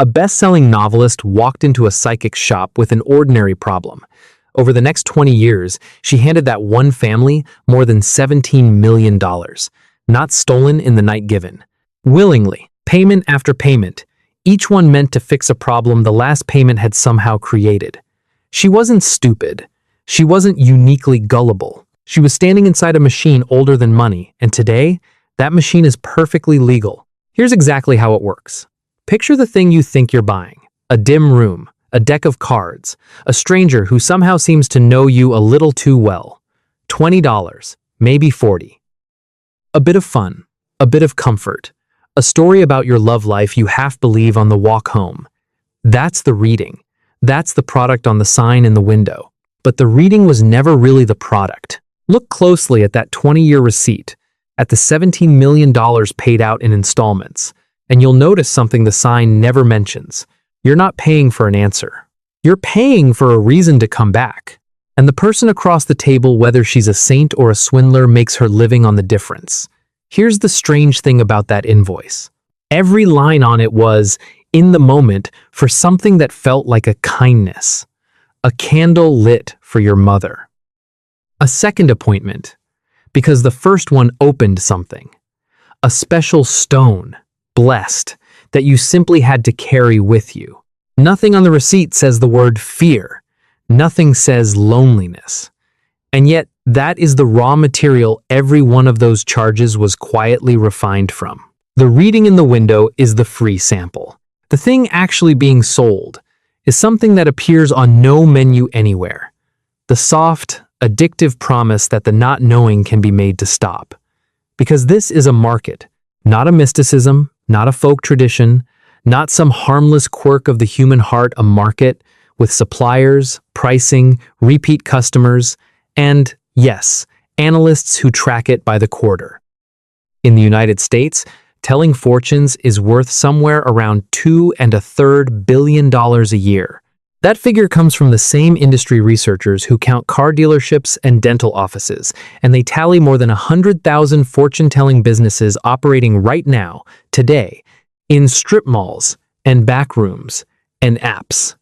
A best-selling novelist walked into a psychic shop with an ordinary problem. Over the next 20 years, she handed that one family more than $17 million, not stolen in the night given. Willingly, payment after payment, each one meant to fix a problem the last payment had somehow created. She wasn't stupid. She wasn't uniquely gullible. She was standing inside a machine older than money, and today, that machine is perfectly legal. Here's exactly how it works. Picture the thing you think you're buying: a dim room, a deck of cards, a stranger who somehow seems to know you a little too well. $20, maybe $40. A bit of fun, a bit of comfort, a story about your love life you half believe on the walk home. That's the reading. That's the product on the sign in the window. But the reading was never really the product. Look closely at that 20-year receipt, at the $17 million paid out in installments, and you'll notice something the sign never mentions. You're not paying for an answer. You're paying for a reason to come back. And the person across the table, whether she's a saint or a swindler, makes her living on the difference. Here's the strange thing about that invoice. Every line on it was, in the moment, for something that felt like a kindness. A candle lit for your mother. A second appointment, because the first one opened something. A special stone, blessed, that you simply had to carry with you. Nothing on the receipt says the word fear. Nothing says loneliness. And yet, that is the raw material every one of those charges was quietly refined from. The reading in the window is the free sample. The thing actually being sold is something that appears on no menu anywhere. The soft, addictive promise that the not knowing can be made to stop. Because this is a market, not a mysticism, not a folk tradition, not some harmless quirk of the human heart, a market with suppliers, pricing, repeat customers, and, yes, analysts who track it by the quarter. In the United States, telling fortunes is worth somewhere around $2.33 billion a year. That figure comes from the same industry researchers who count car dealerships and dental offices, and they tally more than 100,000 fortune-telling businesses operating right now, today, in strip malls and back rooms and apps.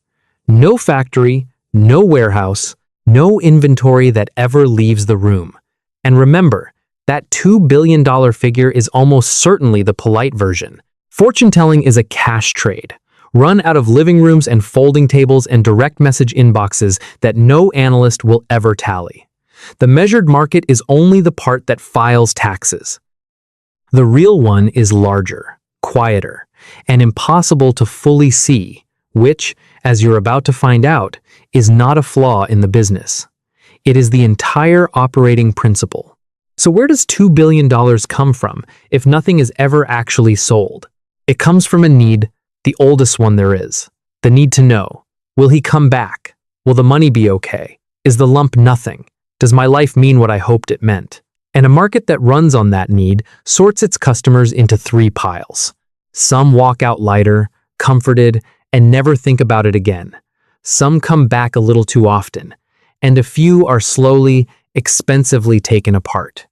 No factory, no warehouse, no inventory that ever leaves the room. And remember, that $2 billion figure is almost certainly the polite version. Fortune-telling is a cash trade, run out of living rooms and folding tables and direct message inboxes that no analyst will ever tally. The measured market is only the part that files taxes. The real one is larger, quieter, and impossible to fully see, which, as you're about to find out, is not a flaw in the business. It is the entire operating principle. So where does $2 billion come from if nothing is ever actually sold? It comes from a need, the oldest one there is. The need to know. Will he come back? Will the money be okay? Is the lump nothing? Does my life mean what I hoped it meant? And a market that runs on that need sorts its customers into three piles. Some walk out lighter, comforted, and never think about it again. Some come back a little too often, and a few are slowly, expensively taken apart.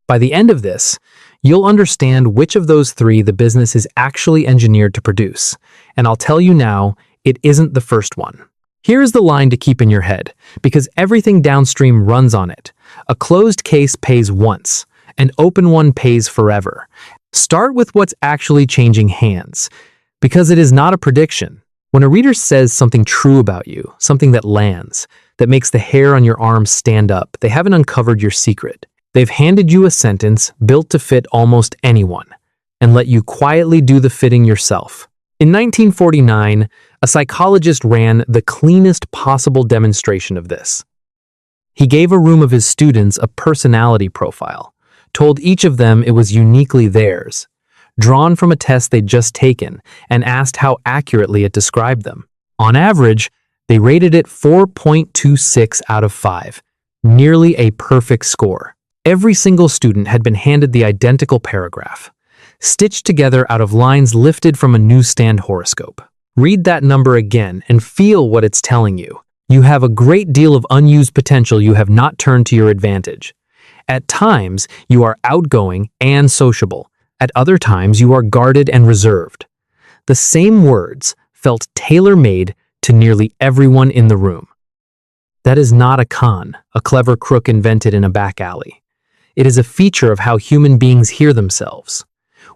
By the end of this, you'll understand which of those three the business is actually engineered to produce, and I'll tell you now, it isn't the first one. Here is the line to keep in your head, because everything downstream runs on it. A closed case pays once, an open one pays forever. Start with what's actually changing hands, because it is not a prediction. When a reader says something true about you, something that lands, that makes the hair on your arm stand up, they haven't uncovered your secret. They've handed you a sentence built to fit almost anyone, and let you quietly do the fitting yourself. In 1949, a psychologist ran the cleanest possible demonstration of this. He gave a room of his students a personality profile, told each of them it was uniquely theirs, drawn from a test they'd just taken, and asked how accurately it described them. On average, they rated it 4.26 out of 5, nearly a perfect score. Every single student had been handed the identical paragraph, stitched together out of lines lifted from a newsstand horoscope. Read that number again and feel what it's telling you. You have a great deal of unused potential you have not turned to your advantage. At times, you are outgoing and sociable. At other times, you are guarded and reserved. The same words felt tailor-made to nearly everyone in the room. That is not a con, a clever crook invented in a back alley. It is a feature of how human beings hear themselves.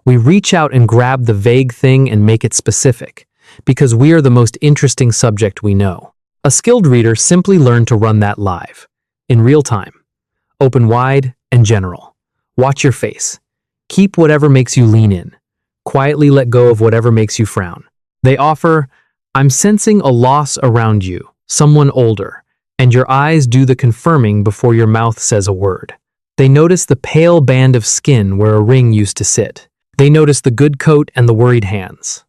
We reach out and grab the vague thing and make it specific, because we are the most interesting subject we know. A skilled reader simply learned to run that live, in real time. Open wide and general. Watch your face. Keep whatever makes you lean in. Quietly let go of whatever makes you frown. They offer, I'm sensing a loss around you, someone older, and your eyes do the confirming before your mouth says a word. They notice the pale band of skin where a ring used to sit. They notice the good coat and the worried hands.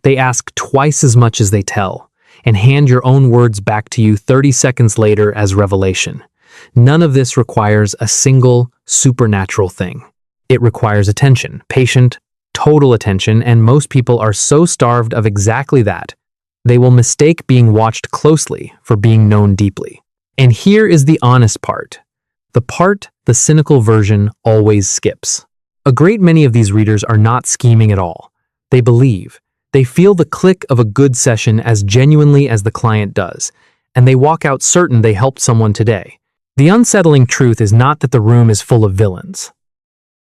They ask twice as much as they tell, and hand your own words back to you 30 seconds later as revelation. None of this requires a single supernatural thing. It requires attention, patient, total attention, and most people are so starved of exactly that, they will mistake being watched closely for being known deeply. And here is the honest part. The part the cynical version always skips. A great many of these readers are not scheming at all. They believe. They feel the click of a good session as genuinely as the client does, and they walk out certain they helped someone today. The unsettling truth is not that the room is full of villains.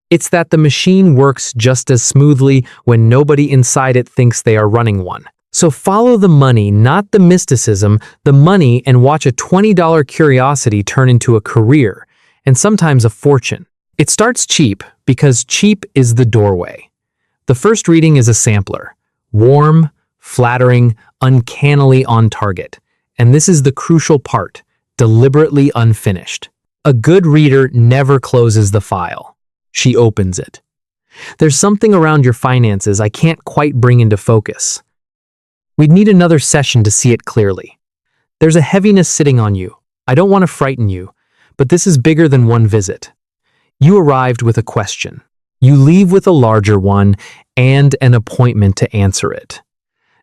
It's that the machine works just as smoothly when nobody inside it thinks they are running one. So follow the money, not the mysticism, the money, and watch a $20 curiosity turn into a career, and sometimes a fortune. It starts cheap because cheap is the doorway. The first reading is a sampler. Warm, flattering, uncannily on target. And this is the crucial part, deliberately unfinished. A good reader never closes the file. She opens it. There's something around your finances I can't quite bring into focus. We'd need another session to see it clearly. There's a heaviness sitting on you. I don't want to frighten you, but this is bigger than one visit. You arrived with a question. You leave with a larger one and an appointment to answer it.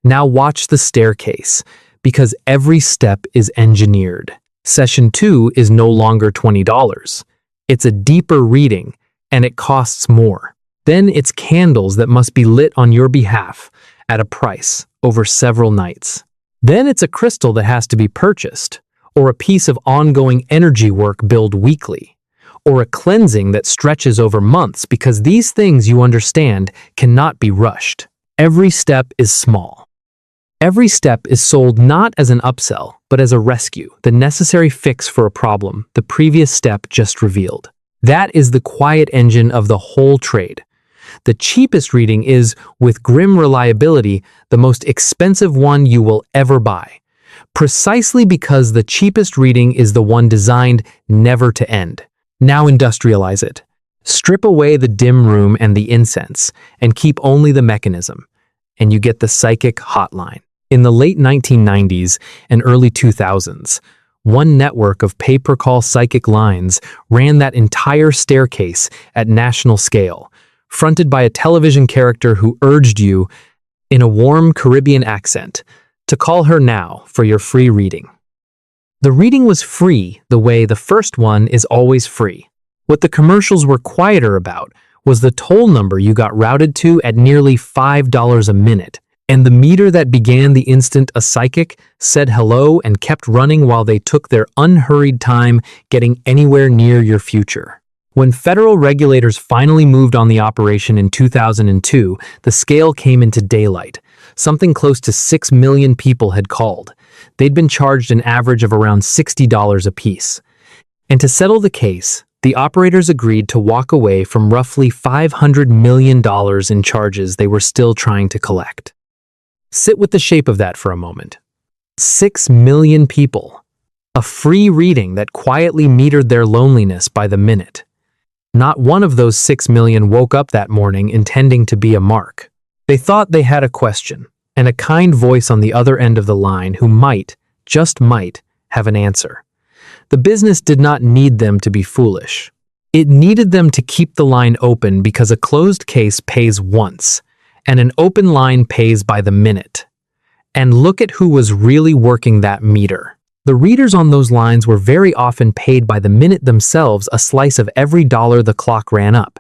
Now watch the staircase, because every step is engineered. Session 2 is no longer $20. It's a deeper reading, and it costs more. Then it's candles that must be lit on your behalf at a price over several nights. Then it's a crystal that has to be purchased, or a piece of ongoing energy work billed weekly, or a cleansing that stretches over months, because these things, you understand, cannot be rushed. Every step is small. Every step is sold not as an upsell, but as a rescue, the necessary fix for a problem the previous step just revealed. That is the quiet engine of the whole trade. The cheapest reading is, with grim reliability, the most expensive one you will ever buy. Precisely because the cheapest reading is the one designed never to end. Now industrialize it. Strip away the dim room and the incense, and keep only the mechanism, and you get the psychic hotline. In the late 1990s and early 2000s, one network of pay-per-call psychic lines ran that entire staircase at national scale, fronted by a television character who urged you, in a warm Caribbean accent, to call her now for your free reading. The reading was free the way the first one is always free. What the commercials were quieter about was the toll number you got routed to at nearly $5 a minute, and the meter that began the instant a psychic said hello and kept running while they took their unhurried time getting anywhere near your future. When federal regulators finally moved on the operation in 2002, the scale came into daylight. Something close to 6 million people had called. They'd been charged an average of around $60 apiece. And to settle the case, the operators agreed to walk away from roughly $500 million in charges they were still trying to collect. Sit with the shape of that for a moment. 6 million people. A free reading that quietly metered their loneliness by the minute. Not one of those 6 million woke up that morning intending to be a mark. They thought they had a question, and a kind voice on the other end of the line who might, just might, have an answer. The business did not need them to be foolish. It needed them to keep the line open because a closed case pays once, and an open line pays by the minute. And look at who was really working that meter. The readers on those lines were very often paid by the minute themselves, a slice of every dollar the clock ran up.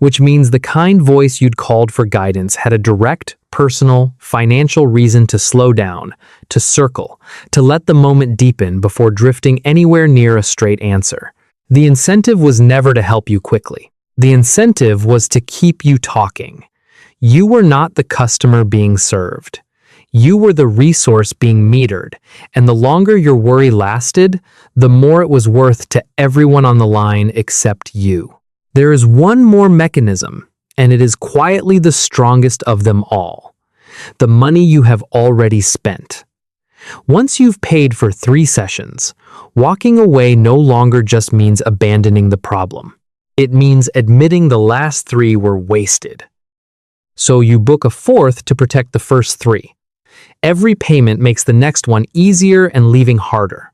which means the kind voice you'd called for guidance had a direct, personal, financial reason to slow down, to circle, to let the moment deepen before drifting anywhere near a straight answer. The incentive was never to help you quickly. The incentive was to keep you talking. You were not the customer being served. You were the resource being metered, and the longer your worry lasted, the more it was worth to everyone on the line except you. There is one more mechanism, and it is quietly the strongest of them all. The money you have already spent. Once you've paid for 3 sessions, walking away no longer just means abandoning the problem. It means admitting the last 3 were wasted. So you book a 4th to protect the first 3. Every payment makes the next one easier and leaving harder.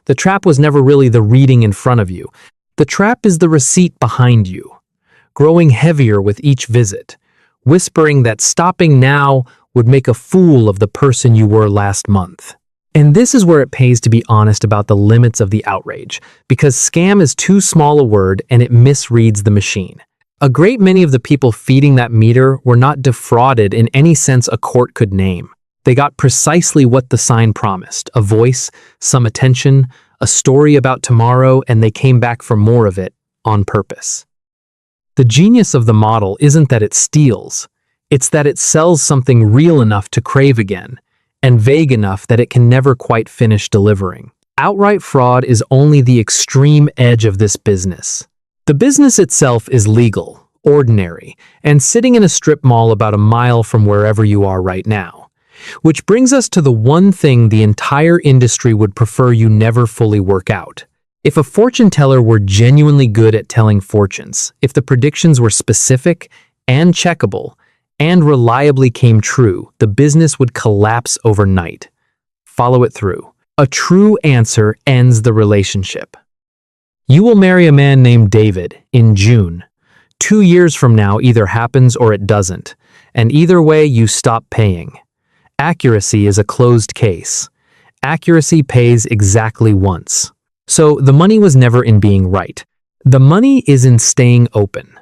The trap was never really the reading in front of you. The trap is the receipt behind you, growing heavier with each visit, whispering that stopping now would make a fool of the person you were last month. And this is where it pays to be honest about the limits of the outrage, because scam is too small a word and it misreads the machine. A great many of the people feeding that meter were not defrauded in any sense a court could name. They got precisely what the sign promised: a voice, some attention, a story about tomorrow, and they came back for more of it on purpose. The genius of the model isn't that it steals, it's that it sells something real enough to crave again, and vague enough that it can never quite finish delivering. Outright fraud is only the extreme edge of this business. The business itself is legal, ordinary, and sitting in a strip mall about a mile from wherever you are right now. Which brings us to the one thing the entire industry would prefer you never fully work out. If a fortune teller were genuinely good at telling fortunes, if the predictions were specific and checkable, and reliably came true, the business would collapse overnight. Follow it through. A true answer ends the relationship. You will marry a man named David in June. 2 years from now either happens or it doesn't, and either way you stop paying. Accuracy is a closed case. Accuracy pays exactly once. So the money was never in being right. The money is in staying open.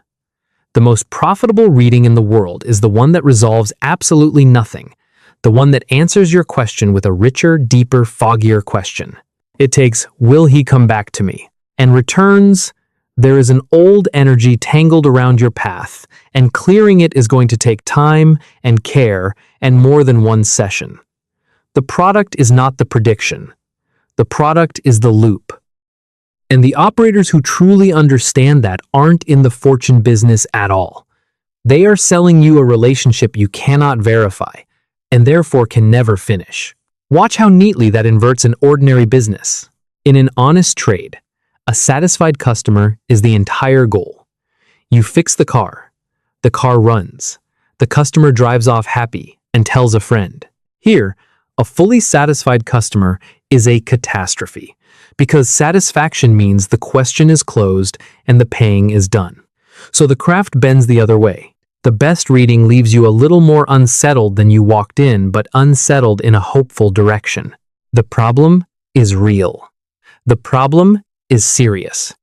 The most profitable reading in the world is the one that resolves absolutely nothing, the one that answers your question with a richer, deeper, foggier question. It takes, will he come back to me? And returns, there is an old energy tangled around your path, and clearing it is going to take time and care and more than one session. The product is not the prediction. The product is the loop. And the operators who truly understand that aren't in the fortune business at all. They are selling you a relationship you cannot verify, and therefore can never finish. Watch how neatly that inverts an ordinary business. In an honest trade, a satisfied customer is the entire goal. You fix the car runs, the customer drives off happy and tells a friend. Here, a fully satisfied customer is a catastrophe, because satisfaction means the question is closed and the paying is done. So the craft bends the other way. The best reading leaves you a little more unsettled than you walked in, but unsettled in a hopeful direction. The problem is real. The problem is serious.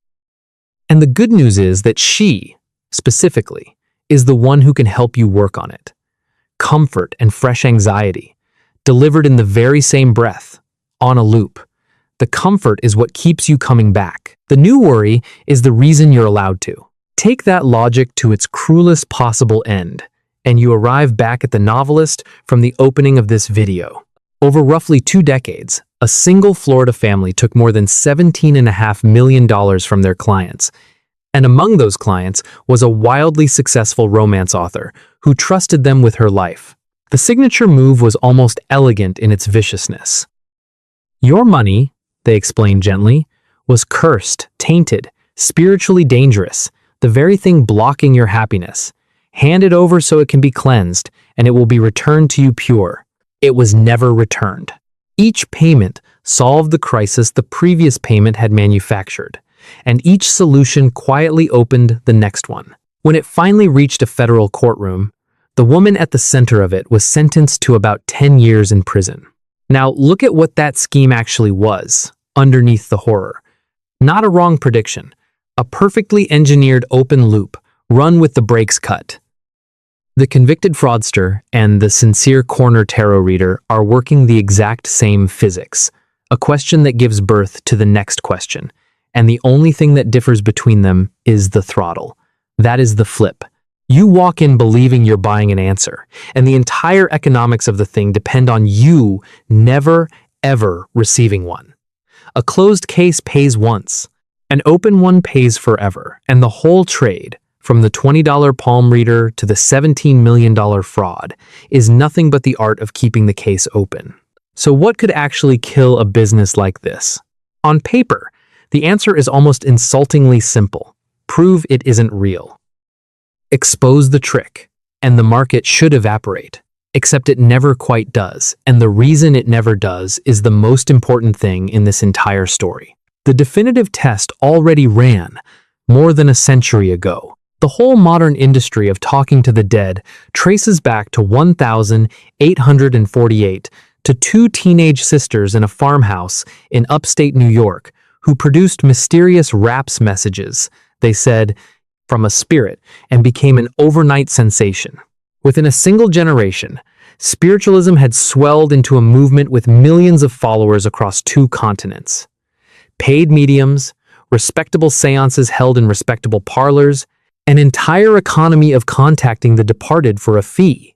And the good news is that she, specifically, is the one who can help you work on it. Comfort and fresh anxiety, delivered in the very same breath, on a loop. The comfort is what keeps you coming back. The new worry is the reason you're allowed to. Take that logic to its cruelest possible end, and you arrive back at the novelist from the opening of this video. Over roughly 2 decades, a single Florida family took more than $17.5 million from their clients. And among those clients was a wildly successful romance author who trusted them with her life. The signature move was almost elegant in its viciousness. Your money, they explained gently, was cursed, tainted, spiritually dangerous, the very thing blocking your happiness. Hand it over so it can be cleansed, and it will be returned to you pure. It was never returned. Each payment solved the crisis the previous payment had manufactured, and each solution quietly opened the next one. When it finally reached a federal courtroom, the woman at the center of it was sentenced to about 10 years in prison. Now look at what that scheme actually was, underneath the horror. Not a wrong prediction, a perfectly engineered open loop, Run with the brakes cut. The convicted fraudster and the sincere corner tarot reader are working the exact same physics, a question that gives birth to the next question, and the only thing that differs between them is the throttle. That is the flip. You walk in believing you're buying an answer, and the entire economics of the thing depend on you never, ever receiving one. A closed case pays once. An open one pays forever, and the whole trade, from the $20 palm reader to the $17 million fraud, is nothing but the art of keeping the case open. So what could actually kill a business like this? On paper, the answer is almost insultingly simple. Prove it isn't real. Expose the trick, and the market should evaporate. Except it never quite does, and the reason it never does is the most important thing in this entire story. The definitive test already ran more than a century ago. The whole modern industry of talking to the dead traces back to 1848 to two teenage sisters in a farmhouse in upstate New York who produced mysterious raps messages, they said, from a spirit, and became an overnight sensation. Within a single generation, spiritualism had swelled into a movement with millions of followers across 2 continents. Paid mediums, respectable seances held in respectable parlors, an entire economy of contacting the departed for a fee.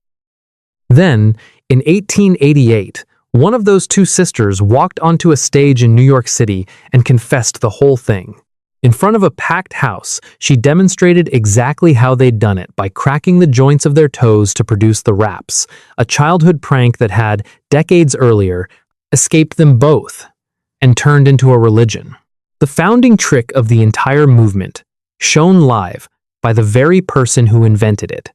Then, in 1888, one of those 2 sisters walked onto a stage in New York City and confessed the whole thing. In front of a packed house, she demonstrated exactly how they'd done it by cracking the joints of their toes to produce the raps, a childhood prank that had, decades earlier, escaped them both and turned into a religion. The founding trick of the entire movement, shown live by the very person who invented it.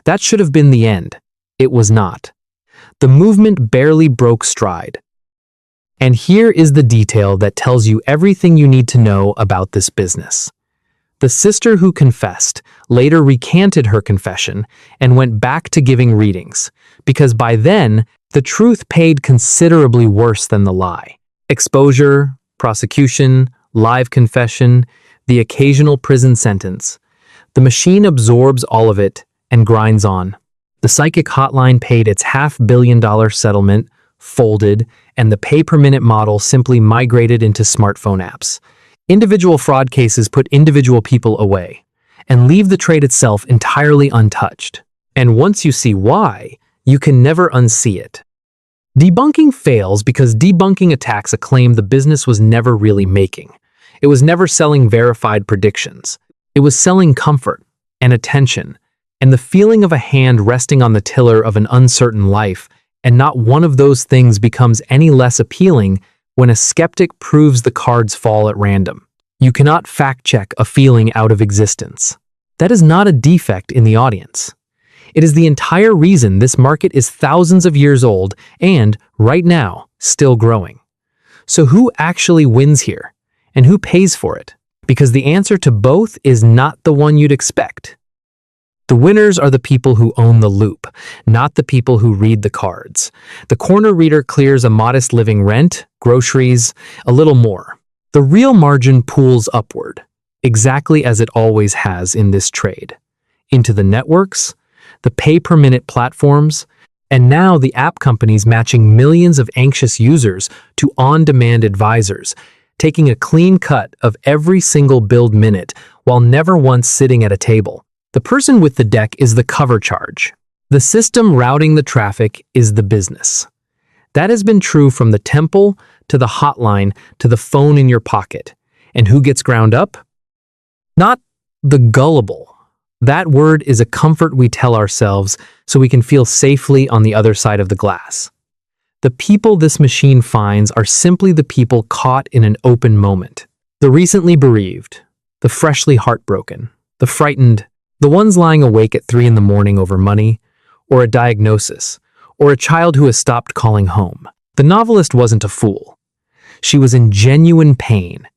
That should have been the end. It was not. The movement barely broke stride. And here is the detail that tells you everything you need to know about this business. The sister who confessed later recanted her confession and went back to giving readings, because by then, the truth paid considerably worse than the lie. Exposure, prosecution, live confession, the occasional prison sentence. The machine absorbs all of it and grinds on. The psychic hotline paid its $500 million settlement, folded, and the pay-per-minute model simply migrated into smartphone apps. Individual fraud cases put individual people away and leave the trade itself entirely untouched. And once you see why, you can never unsee it. Debunking fails because debunking attacks a claim the business was never really making. It was never selling verified predictions. It was selling comfort and attention and the feeling of a hand resting on the tiller of an uncertain life, and not one of those things becomes any less appealing when a skeptic proves the cards fall at random. You cannot fact-check a feeling out of existence. That is not a defect in the audience. It is the entire reason this market is thousands of years old and, right now, still growing. So who actually wins here? And who pays for it? Because the answer to both is not the one you'd expect. The winners are the people who own the loop, not the people who read the cards. The corner reader clears a modest living rent, groceries, a little more. The real margin pools upward, exactly as it always has in this trade. Into the networks, the pay-per-minute platforms, and now the app companies matching millions of anxious users to on-demand advisors, taking a clean cut of every single billed minute while never once sitting at a table. The person with the deck is the cover charge. The system routing the traffic is the business. That has been true from the temple to the hotline to the phone in your pocket. And who gets ground up? Not the gullible. That word is a comfort we tell ourselves so we can feel safely on the other side of the glass. The people this machine finds are simply the people caught in an open moment. The recently bereaved, the freshly heartbroken, the frightened, the ones lying awake at 3 a.m. over money, or a diagnosis, or a child who has stopped calling home. The novelist wasn't a fool. She was in genuine pain,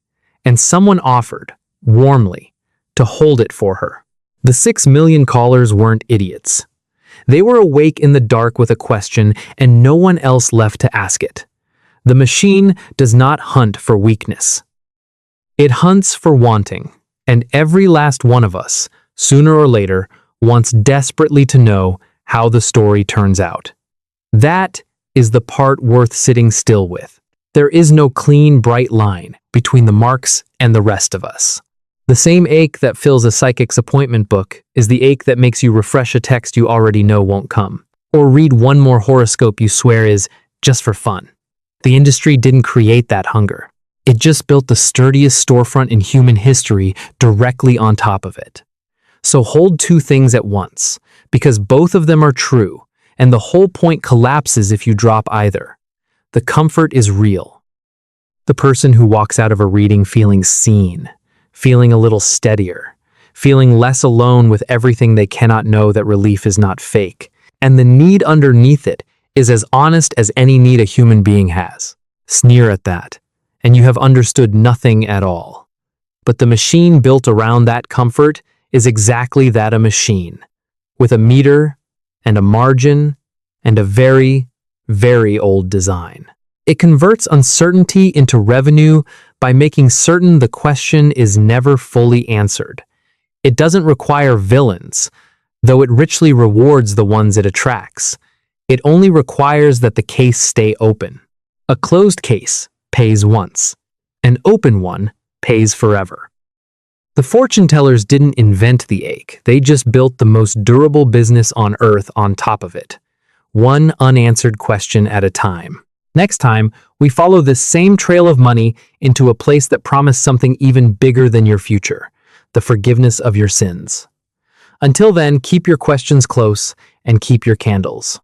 and someone offered, warmly, to hold it for her. The 6 million callers weren't idiots. They were awake in the dark with a question and no one else left to ask it. The machine does not hunt for weakness. It hunts for wanting, and every last one of us, sooner or later, wants desperately to know how the story turns out. That is the part worth sitting still with. There is no clean, bright line between the Marks and the rest of us. The same ache that fills a psychic's appointment book is the ache that makes you refresh a text you already know won't come, or read one more horoscope you swear is just for fun. The industry didn't create that hunger. It just built the sturdiest storefront in human history directly on top of it. So hold two things at once, because both of them are true, and the whole point collapses if you drop either. The comfort is real. The person who walks out of a reading feeling seen, feeling a little steadier, feeling less alone with everything they cannot know that relief is not fake, and the need underneath it is as honest as any need a human being has. Sneer at that, and you have understood nothing at all. But the machine built around that comfort is exactly that, a machine, with a meter and a margin and a very, very old design. It converts uncertainty into revenue by making certain the question is never fully answered. It doesn't require villains, though it richly rewards the ones it attracts. It only requires that the case stay open. A closed case pays once. An open one pays forever. The fortune tellers didn't invent the ache. They just built the most durable business on earth on top of it. One unanswered question at a time. Next time, we follow this same trail of money into a place that promised something even bigger than your future, the forgiveness of your sins. Until then, keep your questions close and keep your candles.